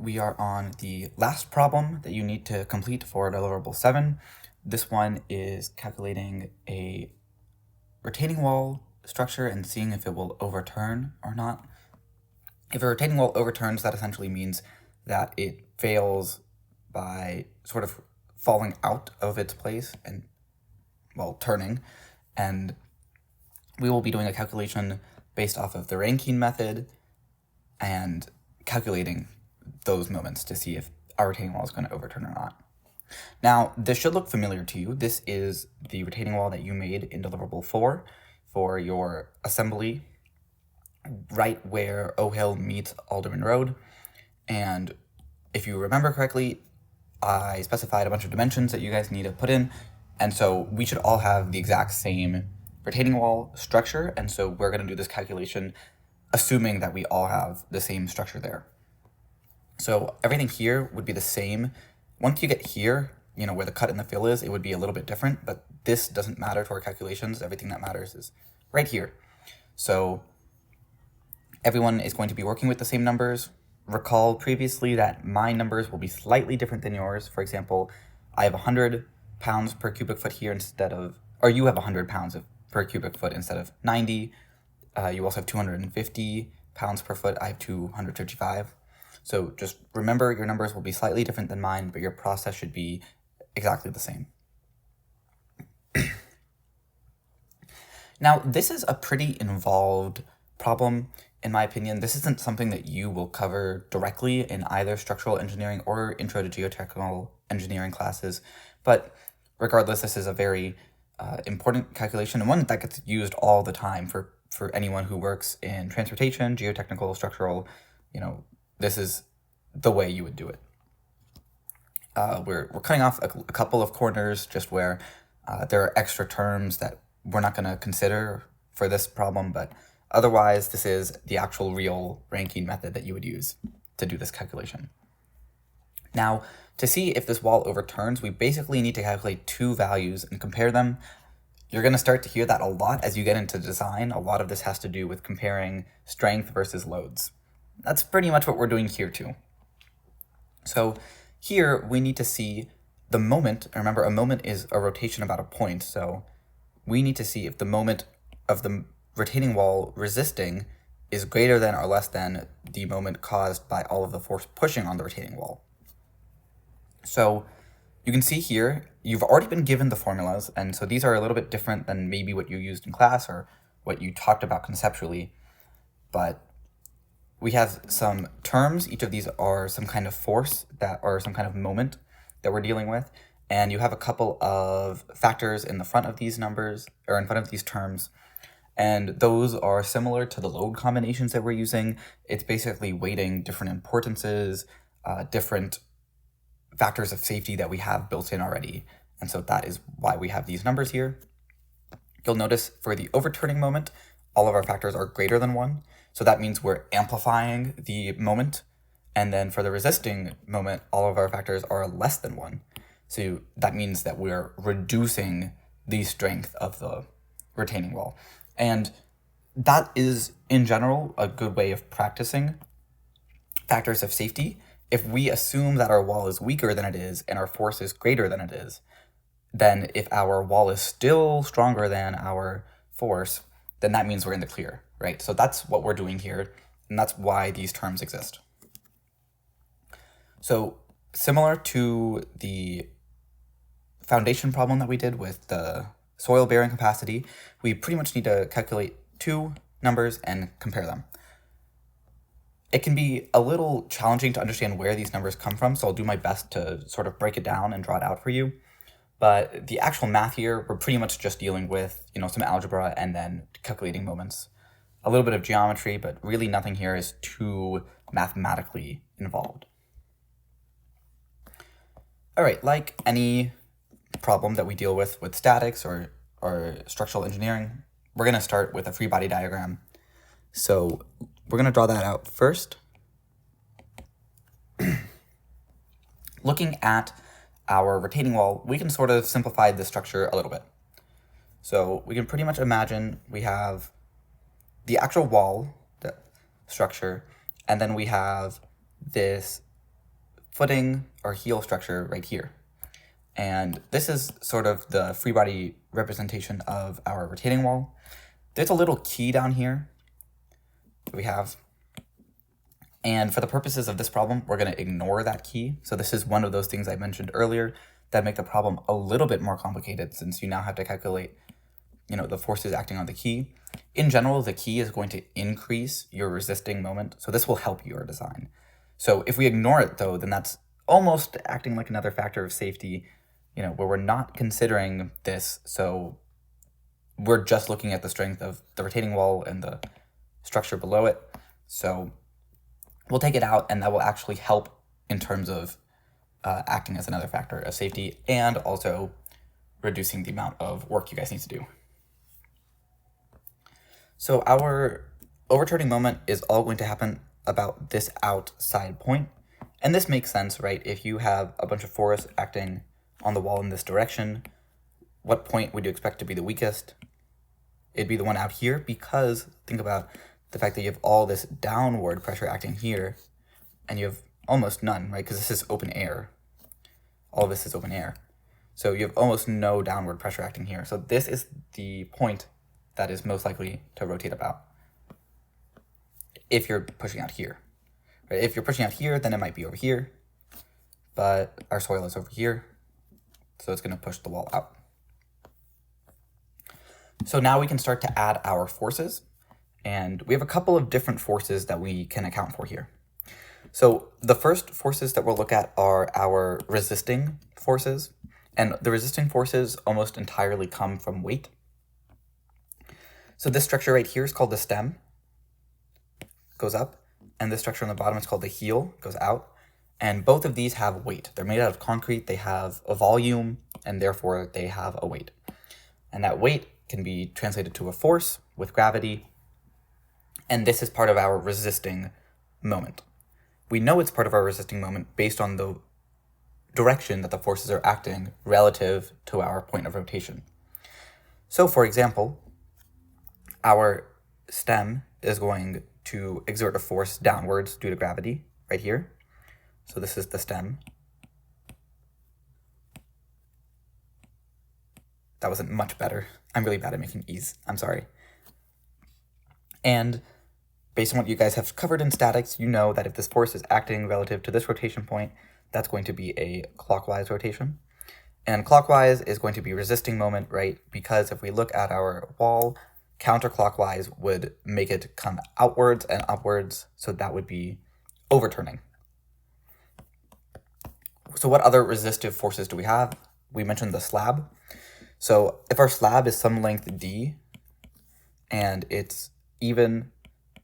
we are on the last problem that you need to complete for deliverable 7. This one is calculating a retaining wall structure and seeing if it will overturn or not. If a retaining wall overturns, that essentially means that it fails by sort of falling out of its place and, well, turning. And we will be doing a calculation based off of the Rankine method and calculating those moments to see if our retaining wall is going to overturn or not. Now, this should look familiar to you. This is the retaining wall that you made in deliverable 4 for your assembly, right where O Hill meets Alderman Road. And if you remember correctly, I specified a bunch of dimensions that you guys need to put in. And so we should all have the exact same retaining wall structure. And so we're going to do this calculation assuming that we all have the same structure there. So everything here would be the same. Once you get here, where the cut and the fill is, it would be a little bit different, but this doesn't matter to our calculations. Everything that matters is right here. So everyone is going to be working with the same numbers. Recall previously that my numbers will be slightly different than yours. For example, I have 100 pounds per cubic foot here instead of, or you have 100 pounds per cubic foot instead of 90. You also have 250 pounds per foot. I have 255. So just remember your numbers will be slightly different than mine, but your process should be exactly the same. Now, this is a pretty involved problem, in my opinion. This isn't something that you will cover directly in either structural engineering or intro to geotechnical engineering classes. But regardless, this is a very important calculation and one that gets used all the time for anyone who works in transportation, geotechnical, structural. This is the way you would do it. We're cutting off a couple of corners just where there are extra terms that we're not going to consider for this problem, but otherwise this is the actual real Rankine method that you would use to do this calculation. Now, to see if this wall overturns, we basically need to calculate two values and compare them. You're going to start to hear that a lot as you get into design. A lot of this has to do with comparing strength versus loads. That's pretty much what we're doing here too. So here we need to see the moment. Remember, a moment is a rotation about a point. So we need to see if the moment of the retaining wall resisting is greater than or less than the moment caused by all of the force pushing on the retaining wall. So you can see here, you've already been given the formulas. And so these are a little bit different than maybe what you used in class or what you talked about conceptually. But we have some terms. Each of these are some kind of force or some kind of moment that we're dealing with. And you have a couple of factors in the front of these numbers, or in front of these terms. And those are similar to the load combinations that we're using. It's basically weighting different importances, different factors of safety that we have built in already. And so that is why we have these numbers here. You'll notice for the overturning moment, all of our factors are greater than 1. So that means we're amplifying the moment. And then for the resisting moment, all of our factors are less than 1. So that means that we're reducing the strength of the retaining wall. And that is, in general, a good way of practicing factors of safety. If we assume that our wall is weaker than it is and our force is greater than it is, then if our wall is still stronger than our force, then that means we're in the clear, right? So that's what we're doing here, and that's why these terms exist. So similar to the foundation problem that we did with the soil bearing capacity, we pretty much need to calculate two numbers and compare them. It can be a little challenging to understand where these numbers come from, so I'll do my best to sort of break it down and draw it out for you. But the actual math here, we're pretty much just dealing with, some algebra and then calculating moments. A little bit of geometry, but really nothing here is too mathematically involved. All right, like any problem that we deal with statics or structural engineering, we're going to start with a free body diagram. So we're going to draw that out first. Looking at our retaining wall, we can sort of simplify the structure a little bit. So we can pretty much imagine we have the actual wall, the structure, and then we have this footing or heel structure right here. And this is sort of the free body representation of our retaining wall. There's a little key down here that we have. And for the purposes of this problem, we're going to ignore that key. So this is one of those things I mentioned earlier that make the problem a little bit more complicated, since you now have to calculate, the forces acting on the key. In general, the key is going to increase your resisting moment. So this will help your design. So if we ignore it though, then that's almost acting like another factor of safety, where we're not considering this. So we're just looking at the strength of the retaining wall and the structure below it. So we'll take it out, and that will actually help in terms of acting as another factor of safety and also reducing the amount of work you guys need to do. So our overturning moment is all going to happen about this outside point. And this makes sense, right? If you have a bunch of force acting on the wall in this direction, what point would you expect to be the weakest? It'd be the one out here, because think about the fact that you have all this downward pressure acting here, and you have almost none, right? Because this is open air. All of this is open air. So you have almost no downward pressure acting here. So this is the point that is most likely to rotate about if you're pushing out here. Right? If you're pushing out here, then it might be over here, but our soil is over here, so it's going to push the wall out. So now we can start to add our forces, and we have a couple of different forces that we can account for here. So the first forces that we'll look at are our resisting forces, and the resisting forces almost entirely come from weight. So this structure right here is called the stem, goes up, and this structure on the bottom is called the heel, goes out. And both of these have weight. They're made out of concrete, they have a volume, and therefore they have a weight. And that weight can be translated to a force with gravity, and this is part of our resisting moment. We know it's part of our resisting moment based on the direction that the forces are acting relative to our point of rotation. So for example, our stem is going to exert a force downwards due to gravity right here. So this is the stem. That wasn't much better. I'm really bad at making E's. I'm sorry. And based on what you guys have covered in statics, you know that if this force is acting relative to this rotation point, that's going to be a clockwise rotation. And clockwise is going to be resisting moment, right? Because if we look at our wall, counterclockwise would make it come outwards and upwards, so that would be overturning. So what other resistive forces do we have? We mentioned the slab. So if our slab is some length d, and it's even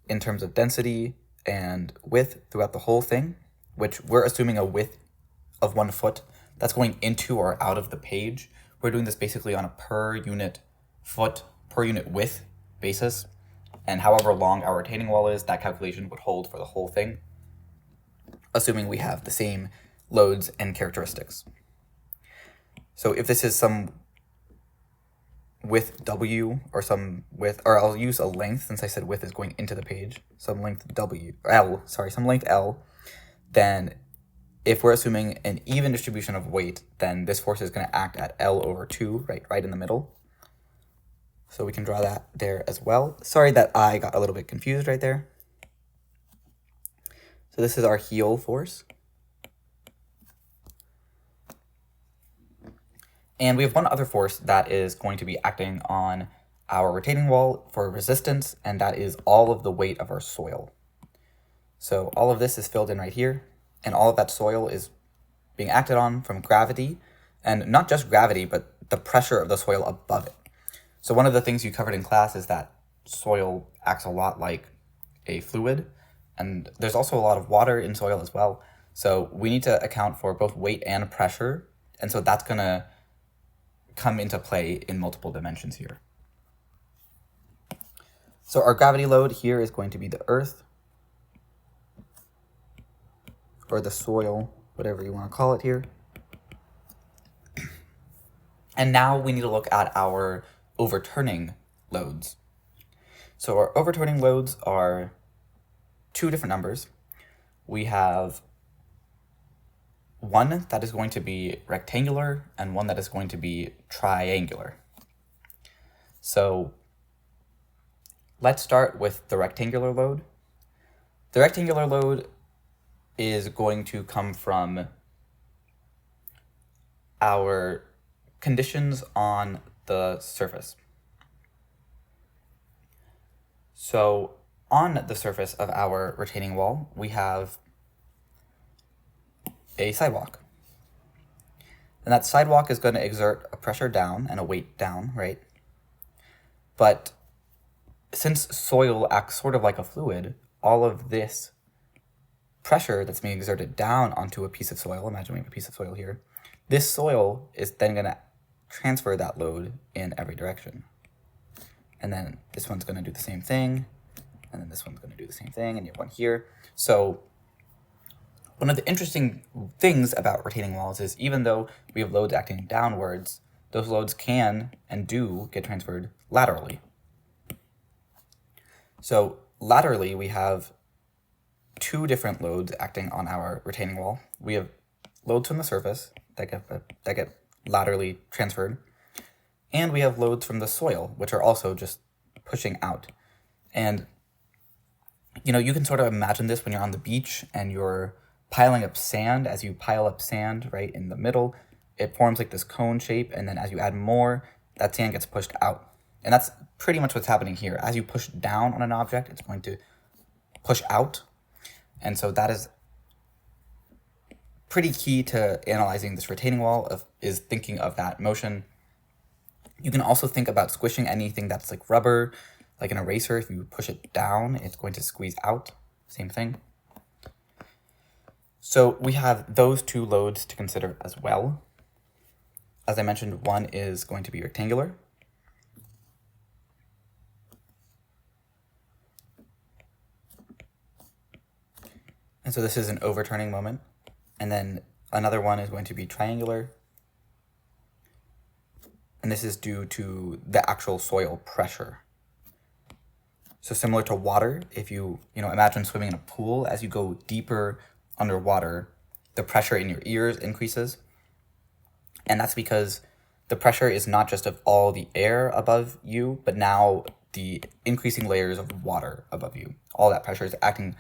in terms of density and width throughout the whole thing, which we're assuming a width of 1 foot, that's going into or out of the page. We're doing this basically on a per unit foot, per unit width basis. And however long our retaining wall is, that calculation would hold for the whole thing, assuming we have the same loads and characteristics. So if this is some width W or some width, or I'll use a length since I said width is going into the page, some length some length L, then if we're assuming an even distribution of weight, then this force is going to act at L over 2, right in the middle. So we can draw that there as well. Sorry that I got a little bit confused right there. So this is our heel force. And we have one other force that is going to be acting on our retaining wall for resistance, and that is all of the weight of our soil. So all of this is filled in right here, and all of that soil is being acted on from gravity, and not just gravity, but the pressure of the soil above it. So one of the things you covered in class is that soil acts a lot like a fluid, and there's also a lot of water in soil as well. So we need to account for both weight and pressure, and so that's going to come into play in multiple dimensions here. So our gravity load here is going to be the earth, or the soil, whatever you want to call it here. And now we need to look at our overturning loads. So our overturning loads are two different numbers. We have one that is going to be rectangular and one that is going to be triangular. So let's start with the rectangular load. The rectangular load is going to come from our conditions on the surface. So on the surface of our retaining wall, we have a sidewalk. And that sidewalk is going to exert a pressure down and a weight down, right? But since soil acts sort of like a fluid, all of this pressure that's being exerted down onto a piece of soil, imagine we have a piece of soil here, this soil is then going to transfer that load in every direction. And then this one's going to do the same thing, and then this one's going to do the same thing, and you have one here. So one of the interesting things about retaining walls is even though we have loads acting downwards, those loads can and do get transferred laterally. So laterally, we have two different loads acting on our retaining wall. We have loads from the surface that get laterally transferred, and we have loads from the soil, which are also just pushing out. And you can sort of imagine this when you're on the beach and you're piling up sand. As you pile up sand right in the middle, it forms like this cone shape, and then as you add more, that sand gets pushed out. And that's pretty much what's happening here. As you push down on an object, it's going to push out. And so that is pretty key to analyzing this retaining wall, is thinking of that motion. You can also think about squishing anything that's like rubber, like an eraser. If you push it down, it's going to squeeze out. Same thing. So we have those two loads to consider as well. As I mentioned, one is going to be rectangular. And so this is an overturning moment. And then another one is going to be triangular. And this is due to the actual soil pressure. So similar to water, if you imagine swimming in a pool, as you go deeper underwater, the pressure in your ears increases. And that's because the pressure is not just of all the air above you, but now the increasing layers of water above you. All that pressure is acting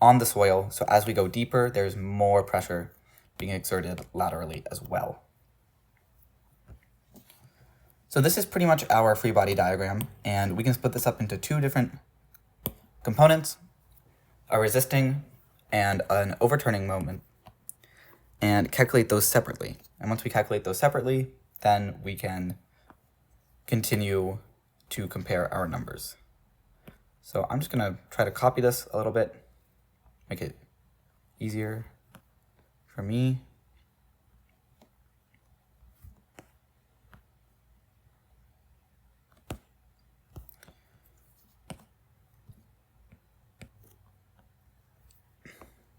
on the soil. So as we go deeper, there's more pressure being exerted laterally as well. So this is pretty much our free body diagram, and we can split this up into two different components, a resisting and an overturning moment, and calculate those separately. And once we calculate those separately, then we can continue to compare our numbers. So I'm just going to try to copy this a little bit, make it easier for me.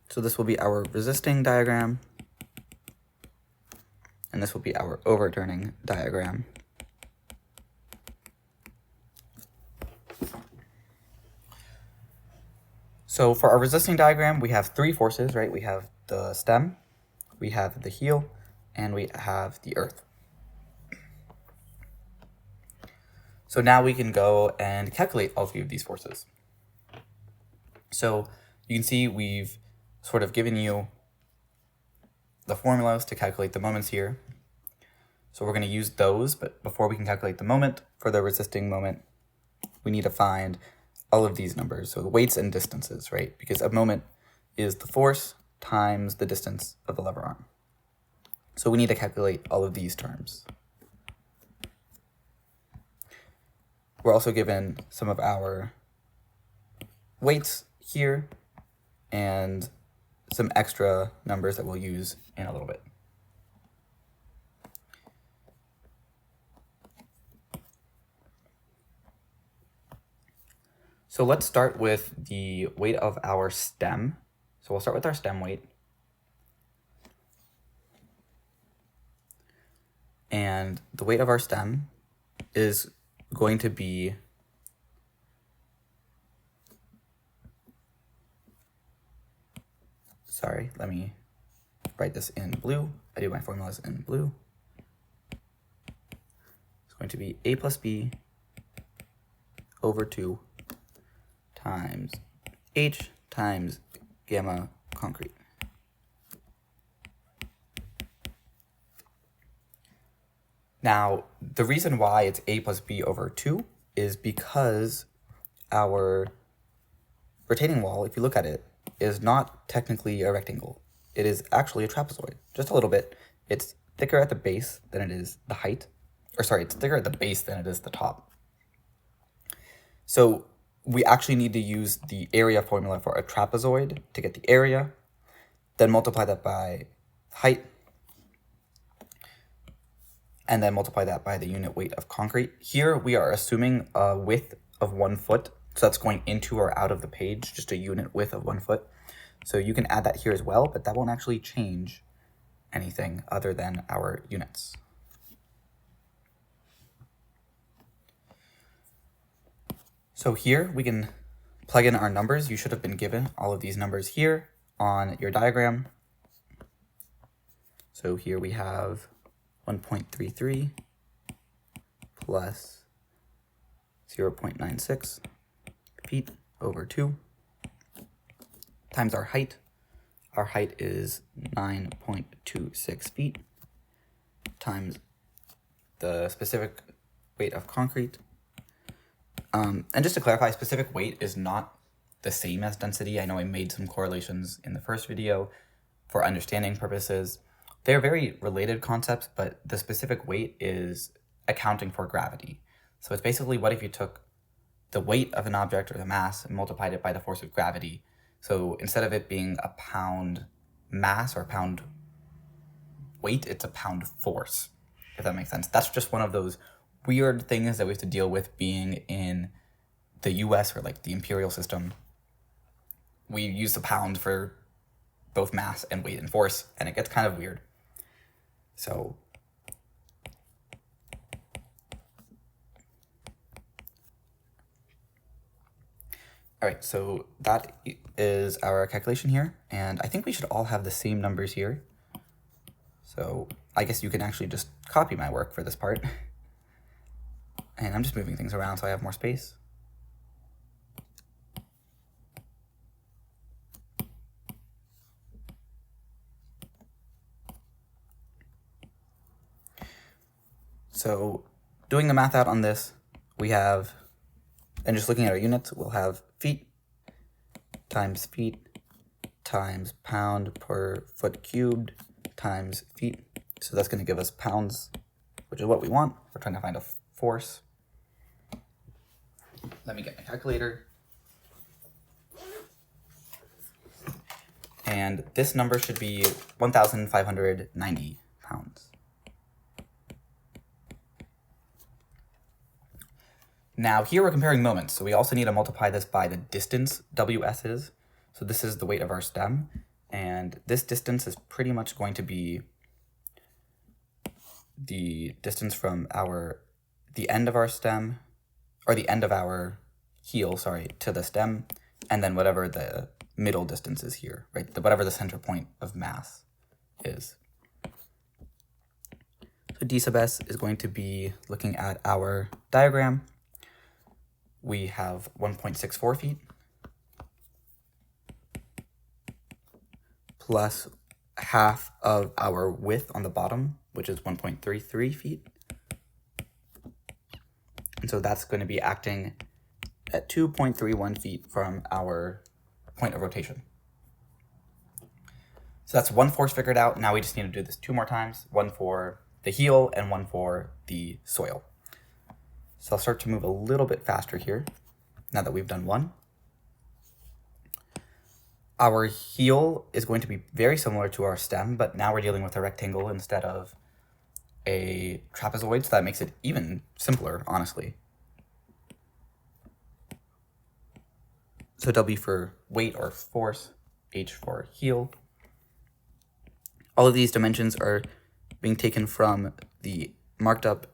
So this will be our resisting diagram, and this will be our overturning diagram. So for our resisting diagram, we have three forces, right? We have the stem, we have the heel, and we have the earth. So now we can go and calculate all three of these forces. So you can see we've sort of given you the formulas to calculate the moments here. So we're going to use those, but before we can calculate the moment for the resisting moment, we need to find all of these numbers, so the weights and distances, right? Because a moment is the force times the distance of the lever arm. So we need to calculate all of these terms. We're also given some of our weights here and some extra numbers that we'll use in a little bit. So let's start with the weight of our stem. So we'll start with our stem weight. And the weight of our stem is going to be let me write this in blue. I do my formulas in blue. It's going to be a plus b over 2 times h times gamma concrete. Now, the reason why it's a plus b over 2 is because our retaining wall, if you look at it, is not technically a rectangle. It is actually a trapezoid, just a little bit. It's thicker at the base than it is the height. Or sorry, it's thicker at the base than it is the top. So we actually need to use the area formula for a trapezoid to get the area, then multiply that by height, and then multiply that by the unit weight of concrete. Here we are assuming a width of 1 foot, so that's going into or out of the page, just a unit width of 1 foot. So you can add that here as well, but that won't actually change anything other than our units. So here we can plug in our numbers. You should have been given all of these numbers here on your diagram. So here we have 1.33 plus 0.96 feet over 2 times our height. Our height is 9.26 feet times the specific weight of concrete. And just to clarify, specific weight is not the same as density. I know I made some correlations in the first video for understanding purposes. They're very related concepts, but the specific weight is accounting for gravity. So it's basically what if you took the weight of an object or the mass and multiplied it by the force of gravity. So instead of it being a pound mass or a pound weight, it's a pound force, if that makes sense. That's just one of those weird things that we have to deal with being in the US or like the imperial system. We use the pound for both mass and weight and force, and it gets kind of weird. So all right, so that is our calculation here, and I think we should all have the same numbers here. So I guess you can actually just copy my work for this part. And I'm just moving things around so I have more space. So doing the math out on this, we have, and just looking at our units, we'll have feet times pound per foot cubed times feet. So that's going to give us pounds, which is what we want. We're trying to find a force. Let me get my calculator. And this number should be 1,590 pounds. Now here we're comparing moments, so we also need to multiply this by the distance WS is. So this is the weight of our stem, and this distance is pretty much going to be the distance from the end of our stem, or the end of our heel, sorry, to the stem, and then whatever the middle distance is here, right? Whatever the center point of mass is. So D sub S is going to be, looking at our diagram, we have 1.64 feet plus half of our width on the bottom, which is 1.33 feet. And so that's going to be acting at 2.31 feet from our point of rotation. So that's one force figured out. Now we just need to do this 2 more times, one for the heel and one for the soil. So I'll start to move a little bit faster here now that we've done one. Our heel is going to be very similar to our stem, but now we're dealing with a rectangle instead of a trapezoid, so that makes it even simpler, honestly. So W for weight or force, H for heel. All of these dimensions are being taken from the marked up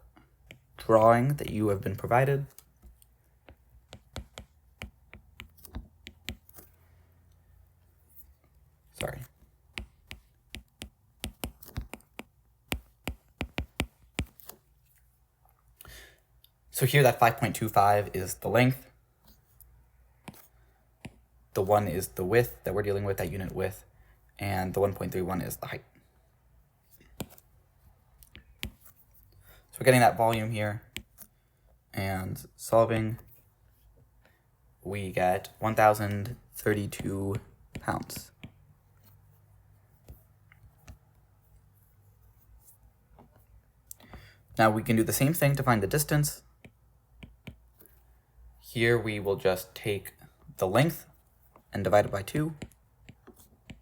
drawing that you have been provided. Sorry. So here that 5.25 is the length. The 1 is the width that we're dealing with, that unit width, and the 1.31 is the height. So we're getting that volume here, and solving, we get 1,032 pounds. Now we can do the same thing to find the distance. Here we will just take the length and divide it by 2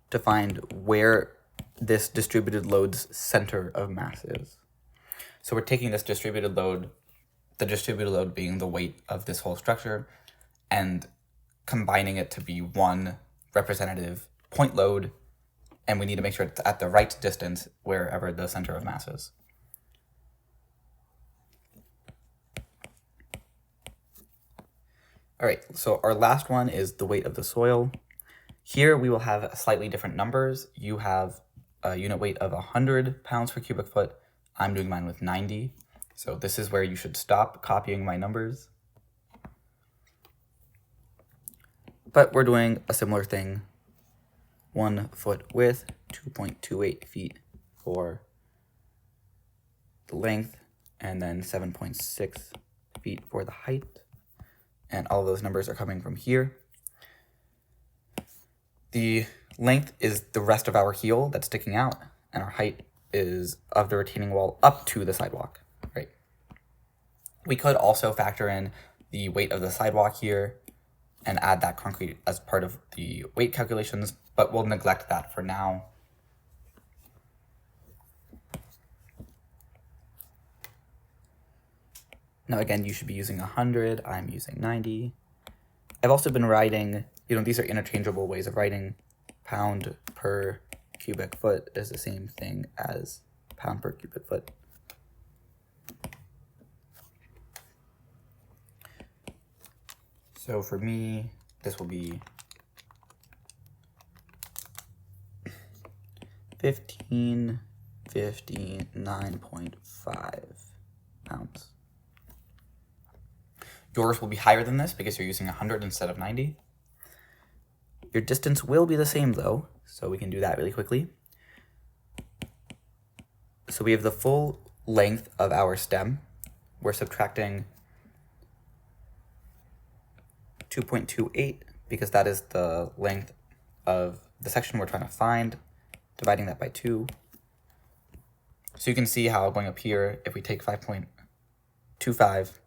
to find where this distributed load's center of mass is. So we're taking this distributed load, the distributed load being the weight of this whole structure, and combining it to be one representative point load, and we need to make sure it's at the right distance wherever the center of mass is. All right, so our last one is the weight of the soil. Here we will have slightly different numbers. You have a unit weight of 100 pounds per cubic foot. I'm doing mine with 90. So this is where you should stop copying my numbers. But we're doing a similar thing. 1 foot width, 2.28 feet for the length, and then 7.6 feet for the height. And all of those numbers are coming from here. The length is the rest of our heel that's sticking out, and our height is of the retaining wall up to the sidewalk, right? We could also factor in the weight of the sidewalk here and add that concrete as part of the weight calculations, but we'll neglect that for now. Now again, you should be using 100, I'm using 90. I've also been writing, these are interchangeable ways of writing. Pound per cubic foot is the same thing as pound per cubic foot. So for me, this will be 1559.5 pounds. Yours will be higher than this because you're using 100 instead of 90. Your distance will be the same though, so we can do that really quickly. So we have the full length of our stem. We're subtracting 2.28 because that is the length of the section we're trying to find, dividing that by 2. So you can see how going up here, if we take 5.25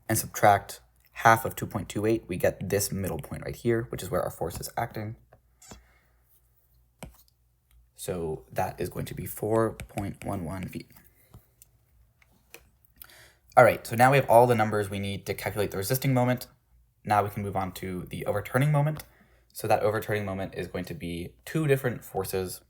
and subtract half of 2.28, we get this middle point right here, which is where our force is acting. So that is going to be 4.11 feet. All right, so now we have all the numbers we need to calculate the resisting moment. Now we can move on to the overturning moment. So that overturning moment is going to be 2 different forces.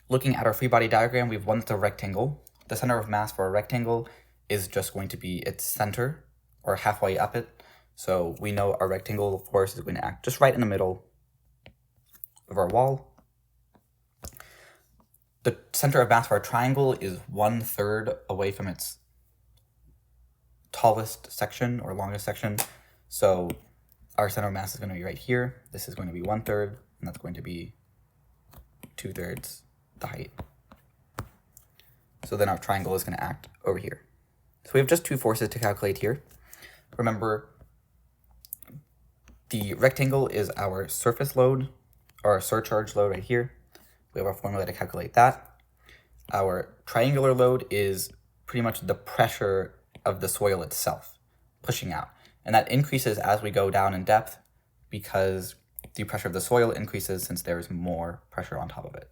Looking at our free body diagram, we have one that's a rectangle. The center of mass for a rectangle is just going to be its center, or halfway up it. So we know our rectangle force is going to act just right in the middle of our wall. The center of mass for our triangle is 1/3 away from its tallest section or longest section. So our center of mass is going to be right here. This is going to be 1/3, and that's going to be 2/3 the height. So then our triangle is going to act over here. So we have just 2 forces to calculate here. Remember, the rectangle is our surface load, or our surcharge load right here. We have our formula to calculate that. Our triangular load is pretty much the pressure of the soil itself, pushing out. And that increases as we go down in depth because the pressure of the soil increases since there's more pressure on top of it.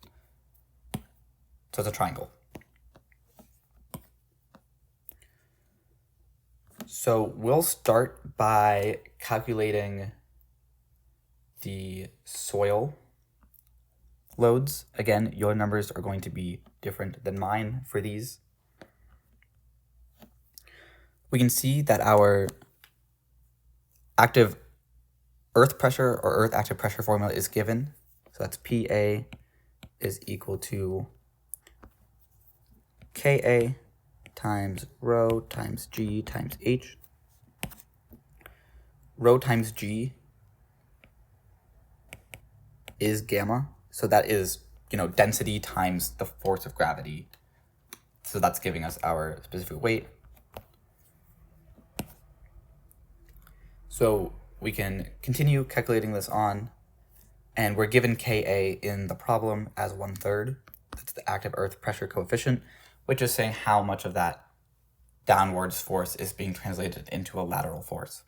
So it's a triangle. So we'll start by calculating the soil loads. Again, your numbers are going to be different than mine for these. We can see that our active earth pressure or earth active pressure formula is given. So that's PA is equal to KA times rho times g times h. Rho times g is gamma, so that is, density times the force of gravity. So that's giving us our specific weight. So we can continue calculating this on, and we're given Ka in the problem as 1/3. That's the active earth pressure coefficient, which is saying how much of that downwards force is being translated into a lateral force.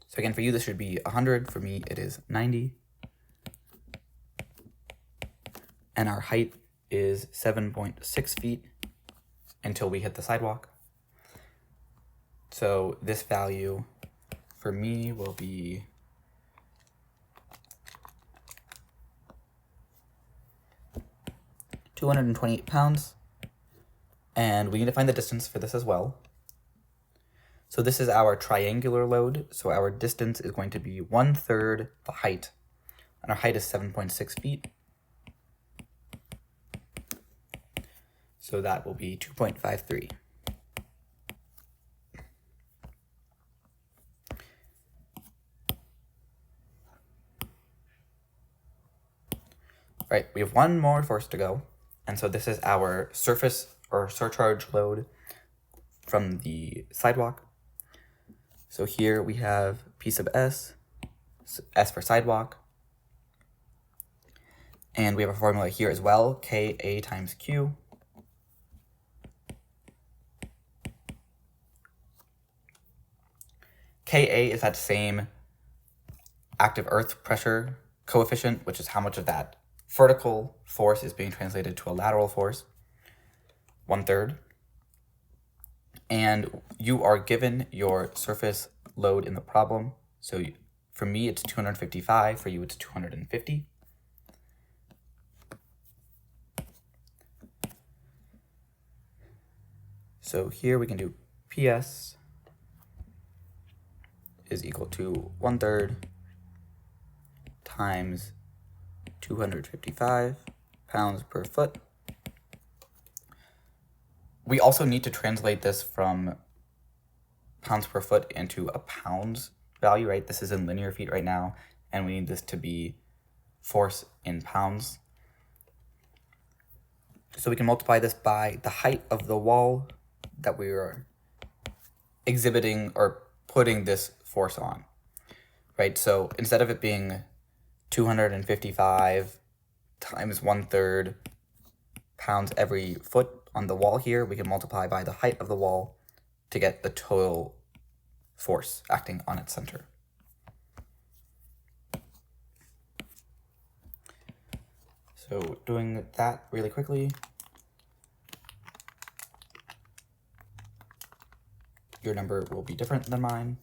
So again, for you, this should be 100. For me, it is 90. And our height is 7.6 feet until we hit the sidewalk. So this value for me will be £228, and we need to find the distance for this as well. So this is our triangular load, so our distance is going to be 1/3 the height, and our height is 7.6 feet. So that will be 2.53. Right, we have one more force to go, and so this is our surface or surcharge load from the sidewalk. So here we have P sub S, S for sidewalk, and we have a formula here as well, Ka times Q. Ka is that same active earth pressure coefficient, which is how much of that vertical force is being translated to a lateral force, 1/3. And you are given your surface load in the problem. So for me, it's 255. For you, it's 250. So here we can do PS is equal to 1/3 times 255 pounds per foot. We also need to translate this from pounds per foot into a pounds value, right? This is in linear feet right now, and we need this to be force in pounds. So we can multiply this by the height of the wall that we are exhibiting or putting this force on, right? So instead of it being 255 times 1/3 pounds every foot on the wall here, we can multiply by the height of the wall to get the total force acting on its center. So doing that really quickly, your number will be different than mine.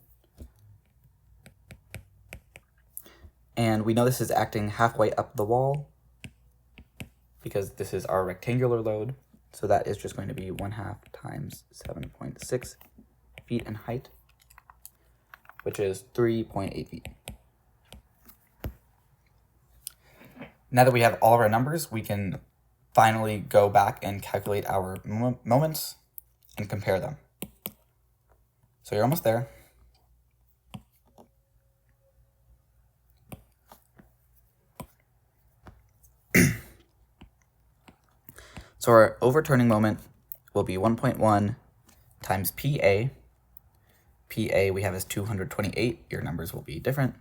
And we know this is acting halfway up the wall because this is our rectangular load. So that is just going to be 1/2 times 7.6 feet in height, which is 3.8 feet. Now that we have all of our numbers, we can finally go back and calculate our moments and compare them. So you're almost there. So our overturning moment will be 1.1 times PA. PA we have as 228. Your numbers will be different.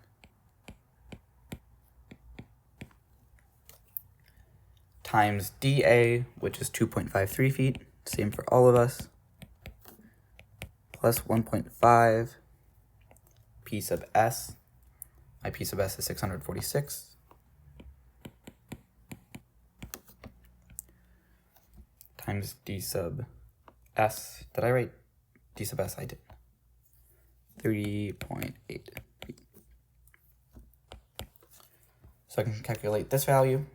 Times dA, which is 2.53 feet, same for all of us, plus 1.5 P sub S. My P sub S is 646. Times D sub S. Did I write D sub S? I did. 3.8 feet. So I can calculate this value.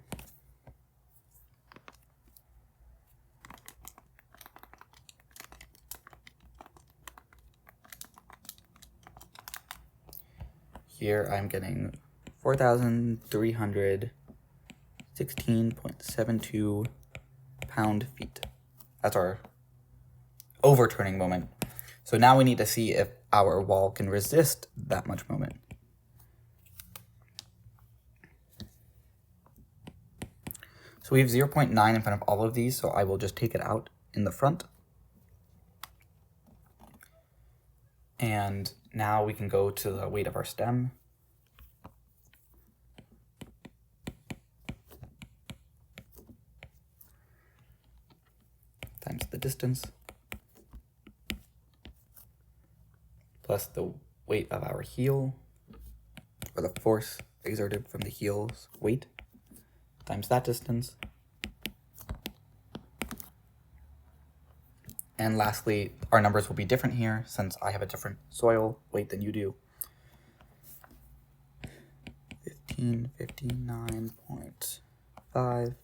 Here I'm getting 4,300 16.72 pound-feet. That's our overturning moment. So now we need to see if our wall can resist that much moment. So we have 0.9 in front of all of these, so I will just take it out in the front. And now we can go to the weight of our stem. Times the distance, plus the weight of our heel, or the force exerted from the heel's weight, times that distance. And lastly, our numbers will be different here since I have a different soil weight than you do. 1559.5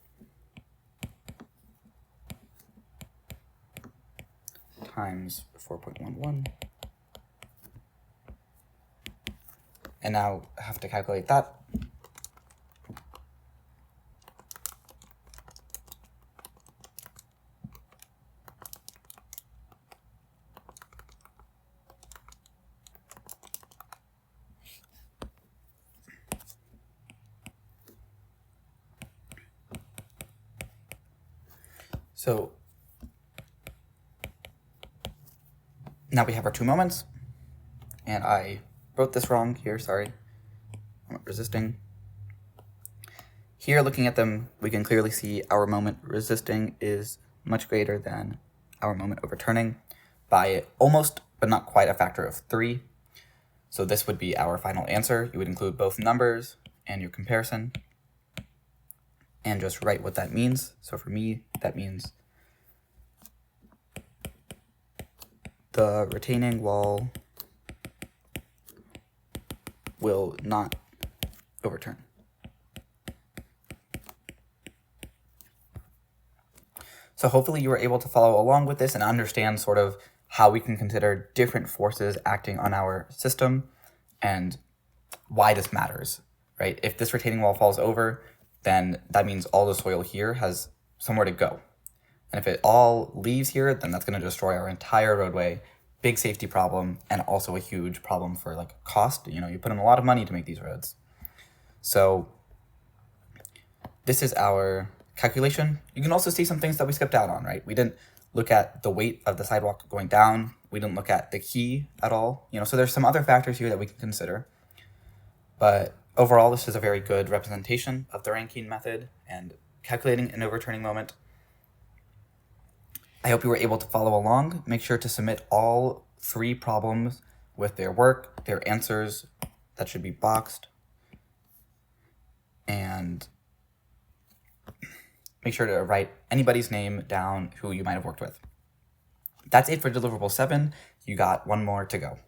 times 4.11. And now I have to calculate that. So now we have our two moments, and I wrote this wrong here, sorry. Moment resisting. Here, looking at them, we can clearly see our moment resisting is much greater than our moment overturning by almost, but not quite, a factor of 3. So this would be our final answer. You would include both numbers and your comparison, and just write what that means. So for me, that means the retaining wall will not overturn. So hopefully you were able to follow along with this and understand sort of how we can consider different forces acting on our system and why this matters, right? If this retaining wall falls over, then that means all the soil here has somewhere to go. And if it all leaves here, then that's going to destroy our entire roadway. Big safety problem, and also a huge problem for like cost. You know, you put in a lot of money to make these roads. So this is our calculation. You can also see some things that we skipped out on, right? We didn't look at the weight of the sidewalk going down. We didn't look at the key at all. You know, so there's some other factors here that we can consider. But overall, this is a very good representation of the Rankine method and calculating an overturning moment. I hope you were able to follow along. Make sure to submit all 3 problems with their work, their answers that should be boxed, and make sure to write anybody's name down who you might have worked with. That's it for deliverable 7. You got 1 more to go.